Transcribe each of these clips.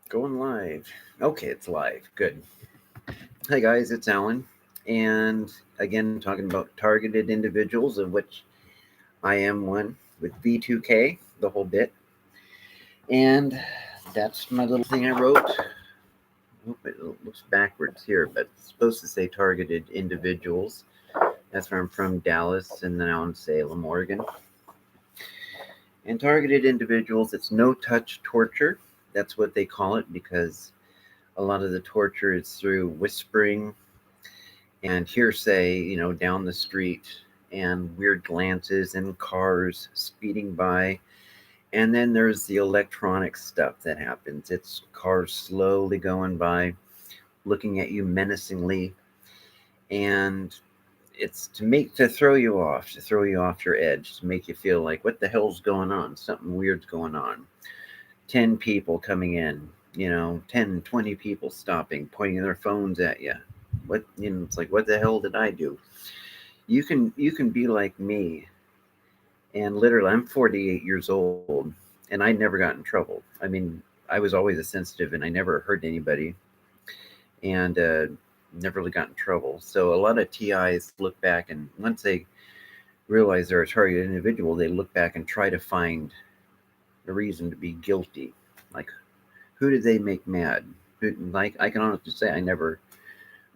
Going live. Okay, it's live. Good. Hi, guys, it's Alan. And again, talking about targeted individuals, of which I am one with V2K, the whole bit. And that's my little thing I wrote. Oop, it looks backwards here, but it's supposed to say targeted individuals. That's where I'm from, Dallas, and now in Salem, Oregon. And targeted individuals, it's no touch torture. That's what they call it because a lot of the torture is through whispering and hearsay, down the street, and weird glances and cars speeding by. And then there's the electronic stuff that happens. It's cars slowly going by, looking at you menacingly, and it's to throw you off your edge, to make you feel like, what the hell's going on? Something weird's going on. 10 people coming in, 10, 20 people stopping, pointing their phones at you. It's like, what the hell did I do? You can be like me, and literally, I'm 48 years old, and I never got in trouble. I mean, I was always a sensitive, and I never hurt anybody, and never really got in trouble. So a lot of TIs look back, and once they realize they're a targeted individual, they look back and try to find a reason to be guilty. Like, who did they make mad? Like, I can honestly say,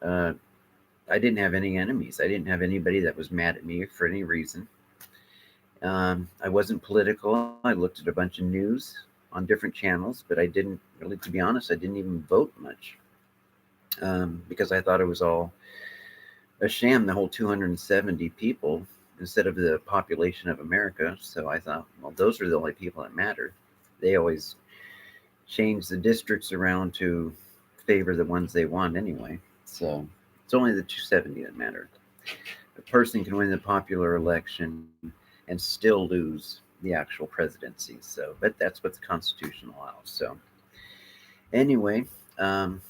uh, I didn't have any enemies. I didn't have anybody that was mad at me for any reason. I wasn't political. I looked at a bunch of news on different channels, but I didn't really, to be honest, I didn't even vote much because I thought it was all a sham, the whole 270 people instead of the population of America. So I thought, well, those are the only people that matter. They always change the districts around to favor the ones they want anyway. So it's only the 270 that matter. A person can win the popular election and still lose the actual presidency. So, but that's what the Constitution allows. So, anyway, um,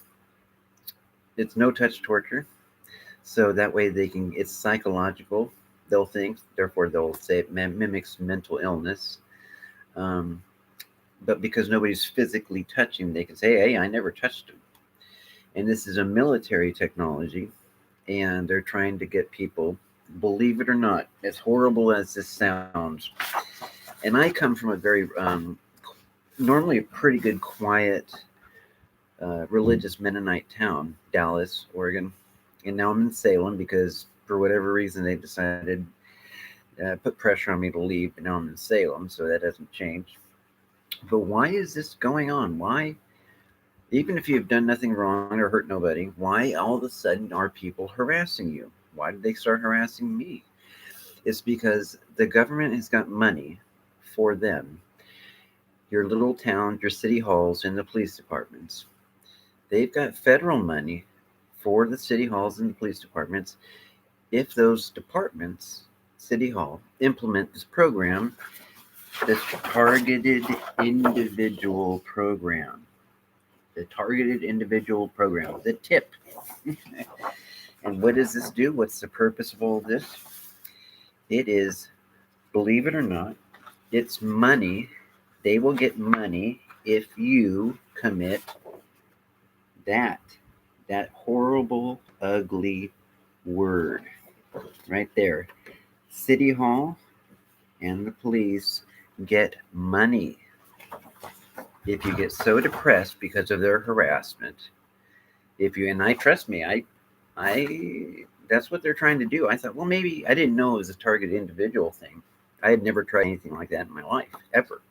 it's no touch torture. So that way it's psychological. They'll think, therefore they'll say it mimics mental illness. Um, but because nobody's physically touching, they can say, "Hey, I never touched him." And this is a military technology, and they're trying to get people, believe it or not, as horrible as this sounds. And I come from a very, normally a pretty good, quiet, religious Mennonite town, Dallas, Oregon. And now I'm in Salem because for whatever reason they decided put pressure on me to leave, but now I'm in Salem, so that doesn't change. But why is this going on? Why, even if you've done nothing wrong or hurt nobody, why all of a sudden are people harassing you? Why did they start harassing me? It's because the government has got money for them. Your little towns, your city halls, and the police departments. They've got federal money for the city halls and the police departments. If those departments, city hall, implement this program, this targeted individual program, the targeted individual program, the TIP. And what does this do? What's the purpose of all this? It is, believe it or not, it's money. They will get money if you commit that horrible, ugly word right there. City Hall and the police get money if you get so depressed because of their harassment. If you, and I trust me, I that's what they're trying to do. I thought, well, maybe I didn't know it was a targeted individual thing. I had never tried anything like that in my life ever.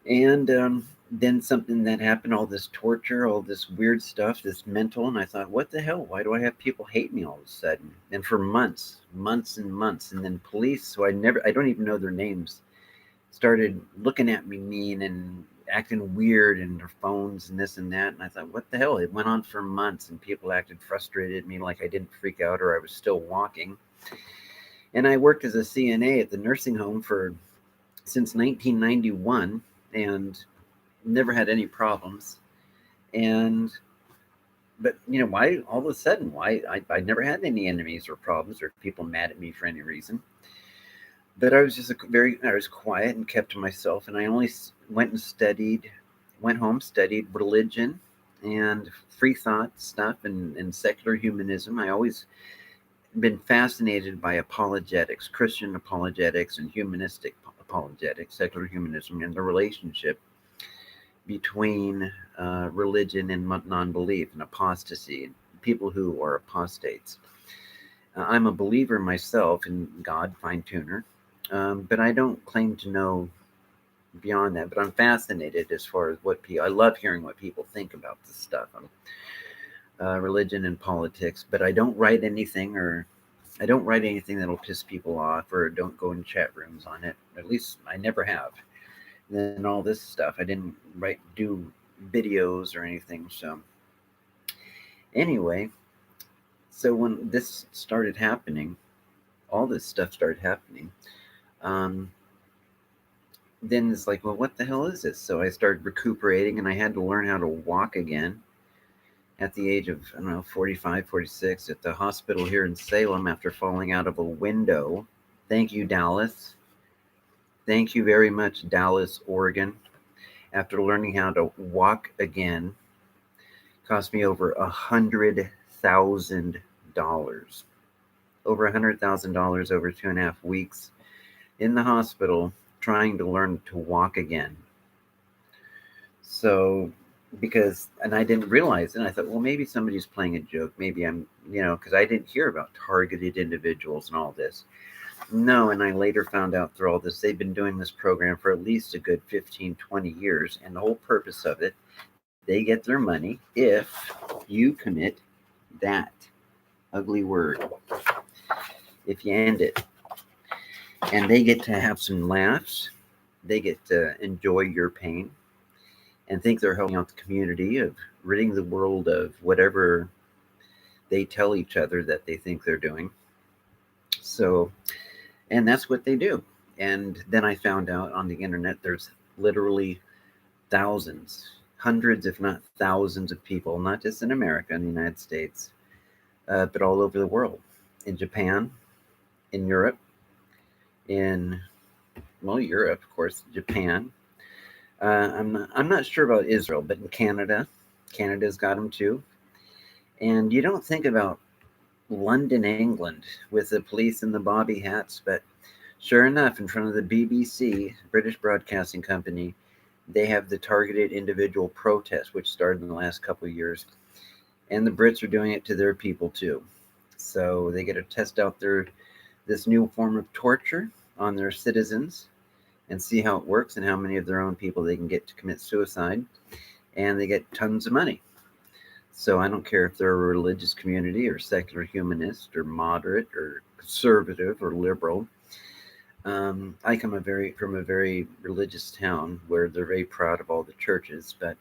And then something that happened, all this torture, all this weird stuff, this mental, and I thought, what the hell? Why do I have people hate me all of a sudden? And for months, months and months, and then police, who I don't even know their names, started looking at me mean and acting weird in their phones and this and that. And I thought, what the hell? It went on for months, and people acted frustrated at me like I didn't freak out or I was still walking. And I worked as a CNA at the nursing home since 1991 and never had any problems. But why all of a sudden? Why I never had any enemies or problems or people mad at me for any reason. But I was just I was quiet and kept to myself, and I only went and studied went home, studied religion and free thought stuff and secular humanism. I always been fascinated by apologetics, Christian apologetics, and humanistic apologetics, secular humanism, and the relationship between religion and non-belief and apostasy, people who are apostates. I'm a believer myself in God, fine tuner, but I don't claim to know beyond that. But I'm fascinated as far as what people. I love hearing what people think about this stuff, religion and politics. But I don't write anything, or I don't write anything that'll piss people off, or don't go in chat rooms on it. At least I never have. And then all this stuff, I didn't do videos or anything. So anyway, so when this started happening, all this stuff started happening. Then it's like, well, what the hell is this? So I started recuperating, and I had to learn how to walk again at the age of, I don't know, 45, 46, at the hospital here in Salem after falling out of a window. Thank you, Dallas. Thank you very much, Dallas, Oregon. After learning how to walk again, cost me over $100,000. Over $100,000 over 2.5 weeks in the hospital trying to learn to walk again. So, and I didn't realize it, and I thought, well, maybe somebody's playing a joke. Maybe I'm, because I didn't hear about targeted individuals and all this. No, and I later found out through all this, they've been doing this program for at least a good 15, 20 years, and the whole purpose of it, they get their money if you commit that ugly word, if you end it. And they get to have some laughs. They get to enjoy your pain and think they're helping out the community of ridding the world of whatever they tell each other that they think they're doing. So, and that's what they do. And then I found out on the internet there's literally thousands, hundreds, if not thousands of people, not just in America, in the United States, but all over the world, in Japan, in Europe, Europe, of course, Japan. I'm not sure about Israel, but in Canada's got them too. And you don't think about London, England, with the police in the bobby hats, but sure enough, in front of the BBC, British Broadcasting Company, they have the targeted individual protest, which started in the last couple of years, and the Brits are doing it to their people too. So they get to test out this new form of torture on their citizens and see how it works and how many of their own people they can get to commit suicide, and they get tons of money. So I don't care if they're a religious community or secular humanist or moderate or conservative or liberal. I come from a very religious town where they're very proud of all the churches, but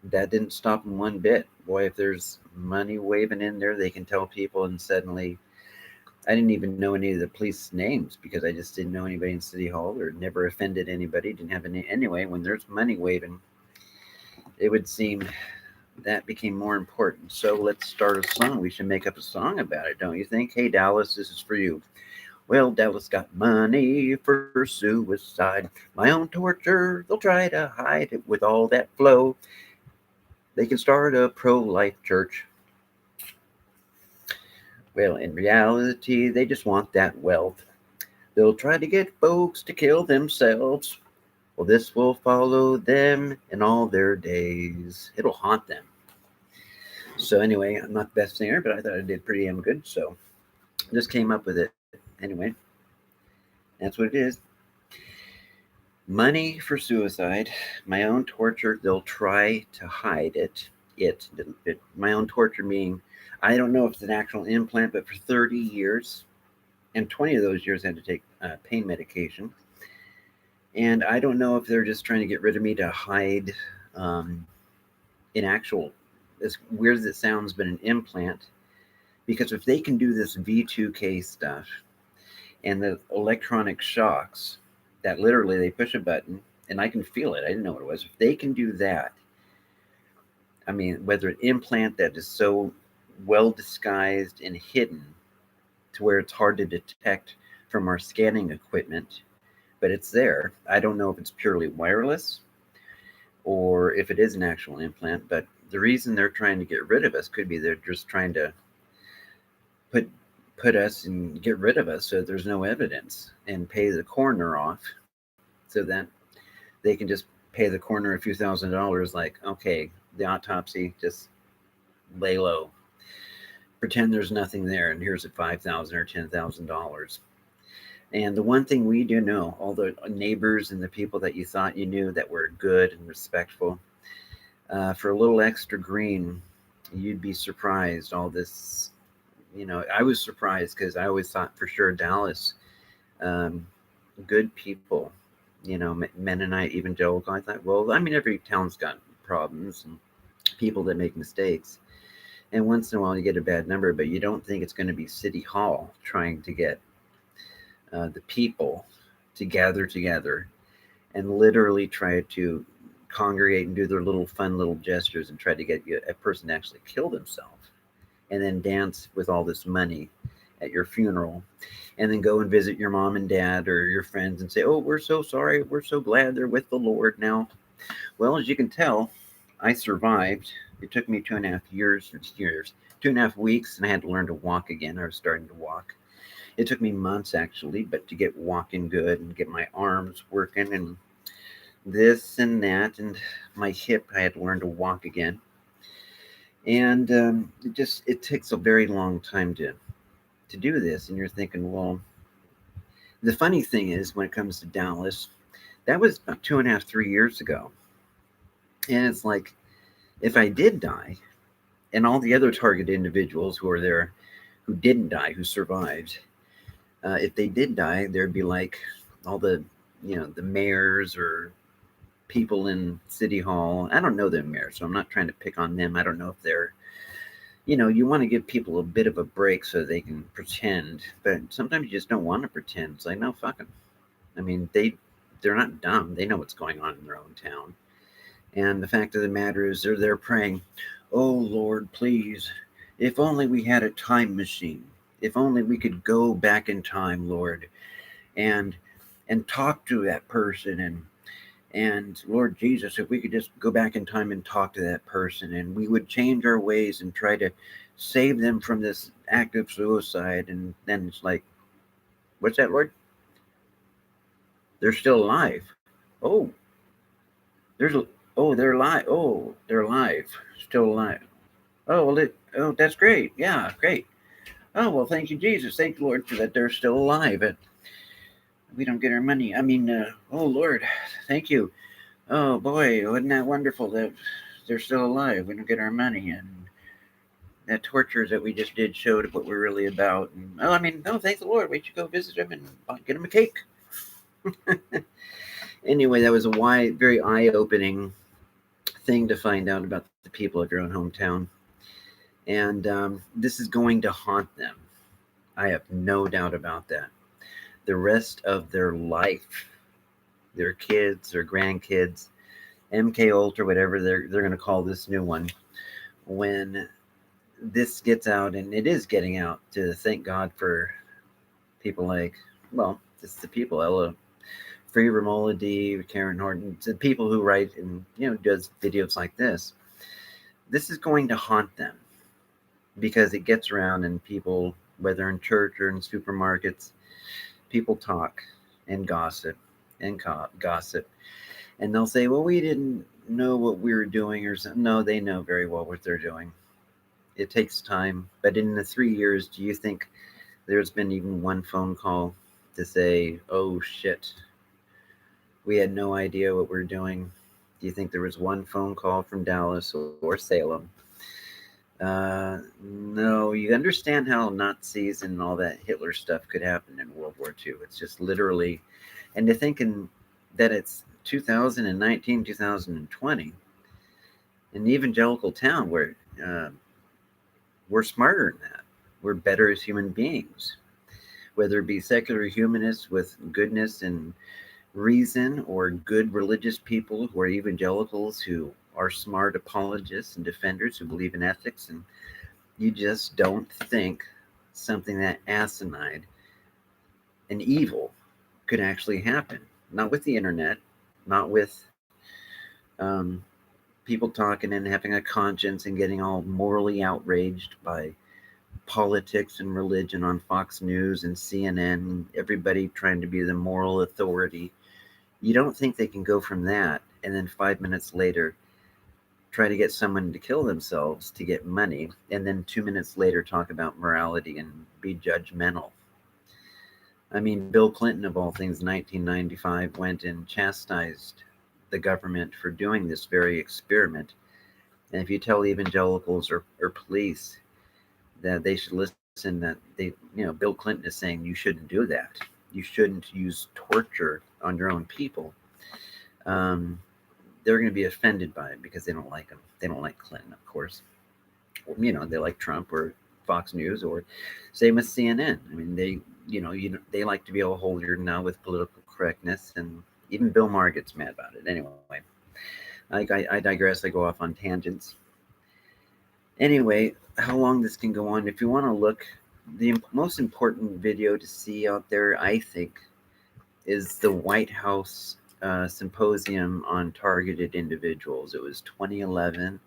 that didn't stop them one bit. Boy, if there's money waving in there, they can tell people, and suddenly I didn't even know any of the police names because I just didn't know anybody in City Hall or never offended anybody, didn't have any. Anyway, when there's money waving, it would seem that became more important. So let's start a song. We should make up a song about it, don't you think? Hey, Dallas, this is for you. Well, Dallas got money for suicide. My own torture, they'll try to hide it with all that flow. They can start a pro-life church. Well, in reality, they just want that wealth. They'll try to get folks to kill themselves. Well, this will follow them in all their days. It'll haunt them. So anyway, I'm not the best singer, but I thought I did pretty damn good. So just came up with it. Anyway, that's what it is. Money for suicide. My own torture, they'll try to hide it. My own torture meaning, I don't know if it's an actual implant, but for 30 years, and 20 of those years I had to take pain medication. And I don't know if they're just trying to get rid of me to hide in actual, as weird as it sounds, but an implant. Because if they can do this V2K stuff and the electronic shocks, that literally they push a button and I can feel it. I didn't know what it was. If they can do that, I mean, whether an implant that is so well disguised and hidden to where it's hard to detect from our scanning equipment, but it's there. I don't know if it's purely wireless or if it is an actual implant. But the reason they're trying to get rid of us could be they're just trying to put us and get rid of us so there's no evidence, and pay the coroner off so that they can just pay the coroner a few $1,000s, like, okay, the autopsy, just lay low, pretend there's nothing there, and here's a $5,000 or $10,000. And the one thing we do know, all the neighbors and the people that you thought you knew that were good and respectful, for a little extra green, you'd be surprised. All this, I was surprised because I always thought for sure Dallas, good people, Mennonite, evangelical. I thought, well, I mean, every town's got problems and people that make mistakes. And once in a while you get a bad number, but you don't think it's going to be City Hall trying to get the people to gather together and literally try to congregate and do their little fun little gestures and try to get a person to actually kill themselves, and then dance with all this money at your funeral, and then go and visit your mom and dad or your friends and say, oh, we're so sorry, we're so glad they're with the Lord now. Well, as you can tell, I survived. It took me 2.5 weeks, and I had to learn to walk again. I was starting to walk. It took me months, actually, but to get walking good and get my arms working and this and that, and my hip, I had to learn to walk again. And it takes a very long time to do this. And you're thinking, well, the funny thing is, when it comes to Dallas, that was about 2.5, 3 years ago. And it's like, if I did die, and all the other target individuals who are there who didn't die, who survived, if they did die, there'd be like all the, the mayors or people in City Hall. I don't know them mayors, so I'm not trying to pick on them. I don't know if they're, you want to give people a bit of a break so they can pretend, but sometimes you just don't want to pretend. It's like, no, fuck them. I mean, they're not dumb. They know what's going on in their own town. And the fact of the matter is, they're there praying, oh, Lord, please, if only we had a time machine. If only we could go back in time, Lord, and talk to that person. And Lord Jesus, if we could just go back in time and talk to that person, and we would change our ways and try to save them from this act of suicide. And then it's like, what's that, Lord? They're still alive. Oh, they're alive. Oh, they're alive. Still alive. Oh, well, that's great. Yeah, great. Oh, well, thank you, Jesus. Thank you, Lord, for that they're still alive. And we don't get our money. I mean, oh, Lord, thank you. Oh, boy, wasn't that wonderful that they're still alive? We don't get our money. And that torture that we just did showed what we're really about. And, thank the Lord. We should go visit them and get them a cake. Anyway, that was a very eye-opening thing to find out about the people of your own hometown. And this is going to haunt them. I have no doubt about that. The rest of their life, their kids, their grandkids, MK Ultra, whatever they're going to call this new one, when this gets out, and it is getting out, to thank God for people like, well, it's the people, Ella, Free Romola D, Karen Horton, the people who write and, does videos like this. This is going to haunt them because it gets around, and people, whether in church or in supermarkets, people talk and gossip and gossip. And they'll say, well, we didn't know what we were doing or something. No, they know very well what they're doing. It takes time. But in the 3 years, do you think there's been even one phone call to say, oh, shit, we had no idea what we're doing? Do you think there was one phone call from Dallas or Salem? No, you understand how Nazis and all that Hitler stuff could happen in World War II. It's just literally, and to thinking that it's 2019, 2020, an evangelical town where we're smarter than that. We're better as human beings, whether it be secular humanists with goodness and reason, or good religious people who are evangelicals who are smart apologists and defenders who believe in ethics. And you just don't think something that asinine and evil could actually happen. Not with the internet, not with people talking and having a conscience and getting all morally outraged by politics and religion on Fox News and CNN, everybody trying to be the moral authority. You don't think they can go from that and then 5 minutes later try to get someone to kill themselves to get money, and then 2 minutes later talk about morality and be judgmental. I mean, Bill Clinton, of all things, in 1995 went and chastised the government for doing this very experiment. And if you tell evangelicals or police that they should listen, that Bill Clinton is saying you shouldn't do that. You shouldn't use torture on your own people. They're going to be offended by it because they don't like him. They don't like Clinton, of course. They like Trump or Fox News, or same with CNN. I mean, they like to be all holier now with political correctness, and even Bill Maher gets mad about it. Anyway, I digress. I go off on tangents. Anyway, how long this can go on? If you want to look, the most important video to see out there, I think, is the White House symposium on targeted individuals. It was 2011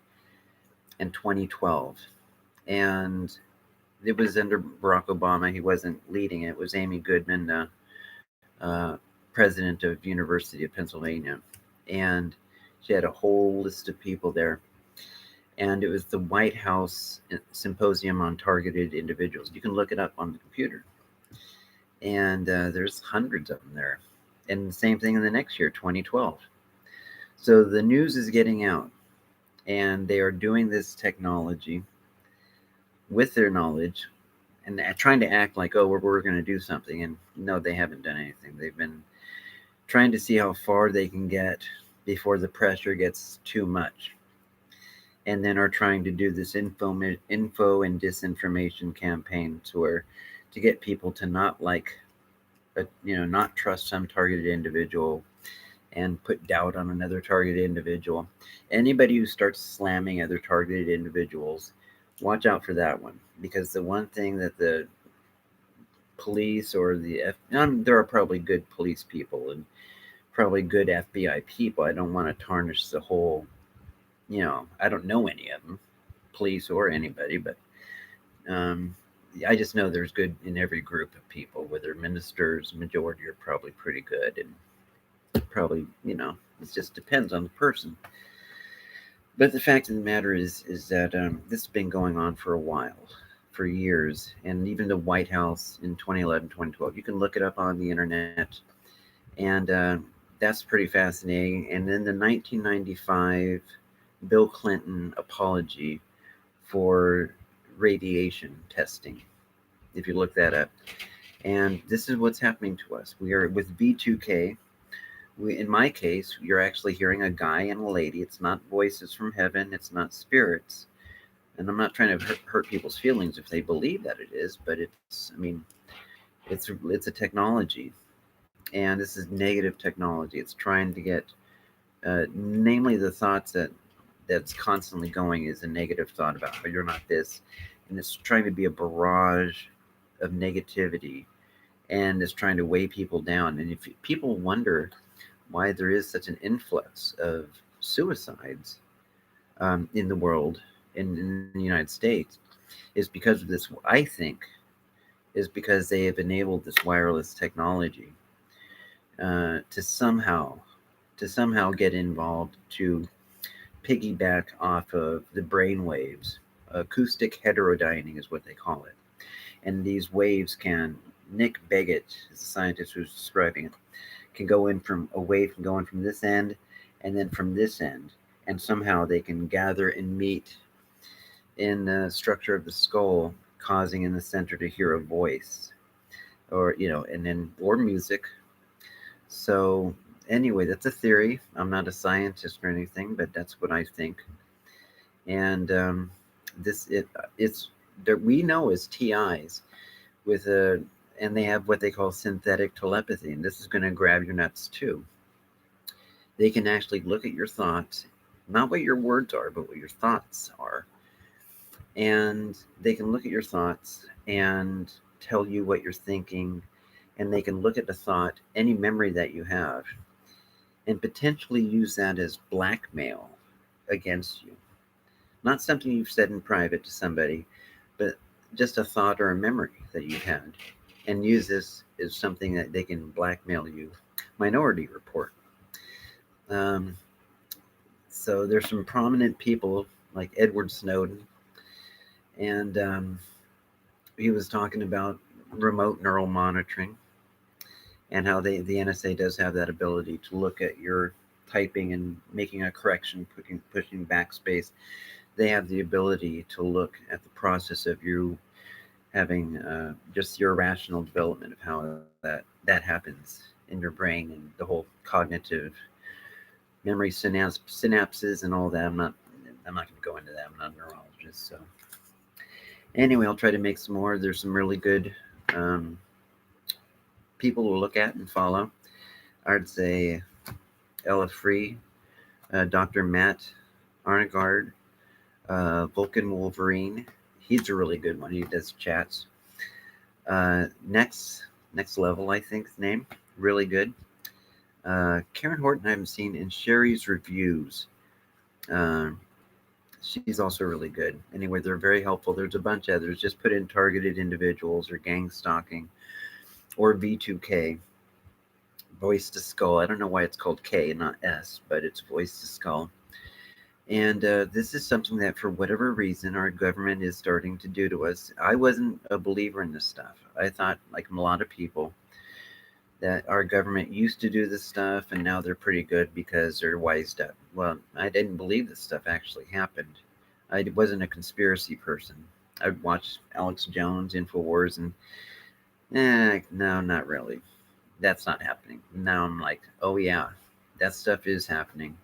and 2012, and it was under Barack Obama. He wasn't leading it. It was Amy Goodman, president of University of Pennsylvania, and she had a whole list of people there. And it was the White House Symposium on Targeted Individuals. You can look it up on the computer. And there's hundreds of them there. And the same thing in the next year, 2012. So the news is getting out, and they are doing this technology with their knowledge and trying to act like, oh, we're going to do something. And no, they haven't done anything. They've been trying to see how far they can get before the pressure gets too much. And then are trying to do this info and disinformation campaign to get people to not not trust some targeted individual and put doubt on another targeted individual. Anybody who starts slamming other targeted individuals, watch out for that one, because the one thing that the police or there are probably good police people and probably good FBI people. I don't want to tarnish the whole. I don't know any of them, police or anybody, but I just know there's good in every group of people, whether ministers, majority are probably pretty good, and probably, it just depends on the person. But the fact of the matter is that this has been going on for a while, for years, and even the White House in 2011, 2012, you can look it up on the internet, and that's pretty fascinating. And then the 1995 Bill Clinton apology for radiation testing, if you look that up. And this is what's happening to us. We are with V2K. In my case, you're actually hearing a guy and a lady. It's not voices from heaven. It's not spirits. And I'm not trying to hurt people's feelings if they believe that it is, but it's a technology. And this is negative technology. It's trying to get, namely the thoughts that's constantly going is a negative thought about, but you're not this. And it's trying to be a barrage of negativity, and it's trying to weigh people down. And if people wonder why there is such an influx of suicides in the world, in the United States, is because of this. I think is because they have enabled this wireless technology to somehow get involved, to piggyback off of the brain waves. Acoustic heterodyning is what they call it. And these waves Nick Beggett is the scientist who's describing it, can go in from a wave from going from this end and then from this end. And somehow they can gather and meet in the structure of the skull, causing in the center to hear a voice or music. So anyway, that's a theory. I'm not a scientist or anything, but that's what I think. And we know as TIs and they have what they call synthetic telepathy, and this is going to grab your nuts too. They can actually look at your thoughts, not what your words are, but what your thoughts are. And they can look at your thoughts and tell you what you're thinking, and they can look at the thought, any memory that you have, and potentially use that as blackmail against you. Not something you've said in private to somebody, but just a thought or a memory that you had, and use this as something that they can blackmail you. Minority Report. Um, so there's some prominent people like Edward Snowden, and he was talking about remote neural monitoring and how the NSA does have that ability to look at your typing and making a correction, pushing backspace. They have the ability to look at the process of you having just your rational development of how that happens in your brain and the whole cognitive memory synapses and all that. I'm not going to go into that. I'm not a neurologist. So anyway, I'll try to make some more. There's some really good people to look at and follow. I'd say Ella Free, Dr. Matt Arnegard, Vulcan Wolverine. He's a really good one. He does chats. Next Level, I think the name. Really good. Karen Horton I haven't seen, and Sherry's Reviews. She's also really good. Anyway, they're very helpful. There's a bunch of others. Just put in targeted individuals or gang stalking or V2K. Voice to Skull. I don't know why it's called K and not S, but it's Voice to Skull. And this is something that, for whatever reason, our government is starting to do to us. I wasn't a believer in this stuff. I thought, like a lot of people, that our government used to do this stuff and now they're pretty good because they're wised up. Well, I didn't believe this stuff actually happened. I wasn't a conspiracy person. I watched Alex Jones, InfoWars, and no, not really. That's not happening. Now I'm like, oh yeah, that stuff is happening.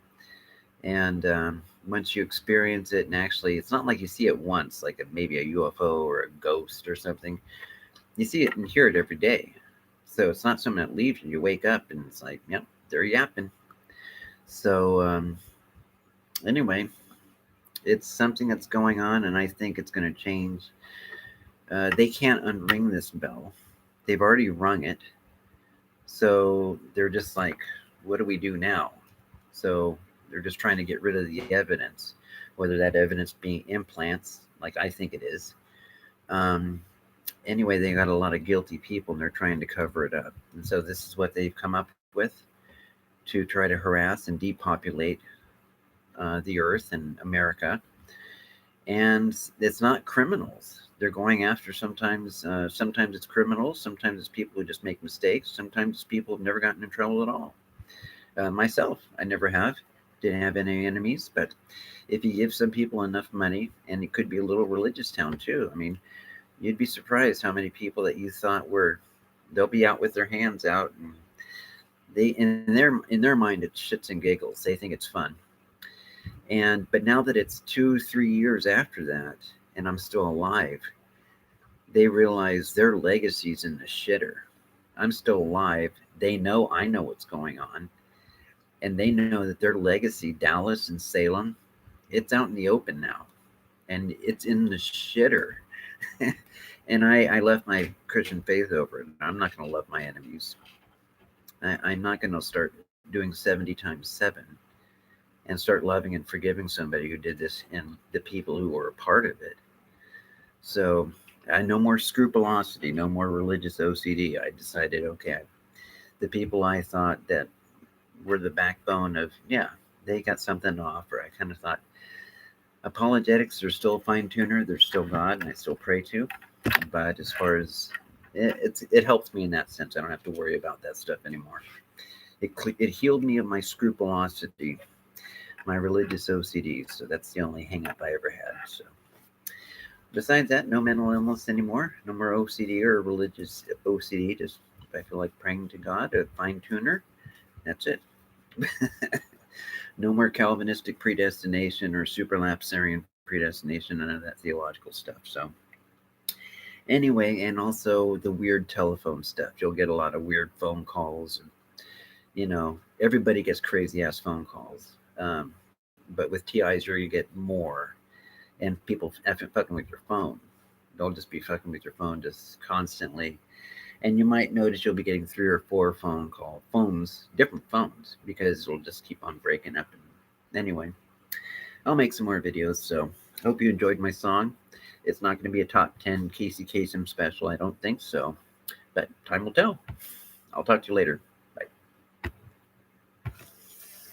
And once you experience it, and actually, it's not like you see it once, like maybe a UFO or a ghost or something. You see it and hear it every day. So it's not something that leaves you. You wake up and it's like, yep, they're yapping. So anyway, it's something that's going on, and I think it's going to change. They can't unring this bell. They've already rung it. So they're just like, what do we do now? So they're just trying to get rid of the evidence, whether that evidence being implants, like I think it is. Anyway, they got a lot of guilty people and they're trying to cover it up. And so this is what they've come up with to try to harass and depopulate the earth and America. And it's not criminals. They're going after sometimes it's criminals, sometimes it's people who just make mistakes, sometimes it's people who've never gotten in trouble at all. Myself, I never have. Didn't have any enemies, but if you give some people enough money, and it could be a little religious town too. I mean, you'd be surprised how many people that you thought they'll be out with their hands out, and they in their mind it's shits and giggles. They think it's fun. But now that it's 2-3 years after that, and I'm still alive, they realize their legacy's in the shitter. I'm still alive. They know I know what's going on. And they know that their legacy, Dallas and Salem, it's out in the open now. And it's in the shitter. And I left my Christian faith over it. I'm not going to love my enemies. I'm not going to start doing 70 times 7 and start loving and forgiving somebody who did this and the people who were a part of it. So no more scrupulosity, no more religious OCD. I decided, okay, the people I thought that were the backbone of, yeah, they got something to offer. I kind of thought apologetics are still a fine tuner. They're still God, and I still pray to. But as far as it helps me in that sense. I don't have to worry about that stuff anymore. It healed me of my scrupulosity, my religious OCD. So that's the only hang up I ever had. So besides that, no mental illness anymore. No more OCD or religious OCD. Just if I feel like praying to God, a fine tuner. That's it. No more Calvinistic predestination or superlapsarian predestination, none of that theological stuff. So anyway, and also the weird telephone stuff. You'll get a lot of weird phone calls. Everybody gets crazy ass phone calls. But with TIs, you get more. And people fucking with your phone. They'll just be fucking with your phone just constantly. And you might notice you'll be getting 3 or 4 phones, different phones, because it'll just keep on breaking up. Anyway, I'll make some more videos. So hope you enjoyed my song. It's not going to be a top 10 Casey Kasem special, I don't think so, but time will tell. I'll talk to you later.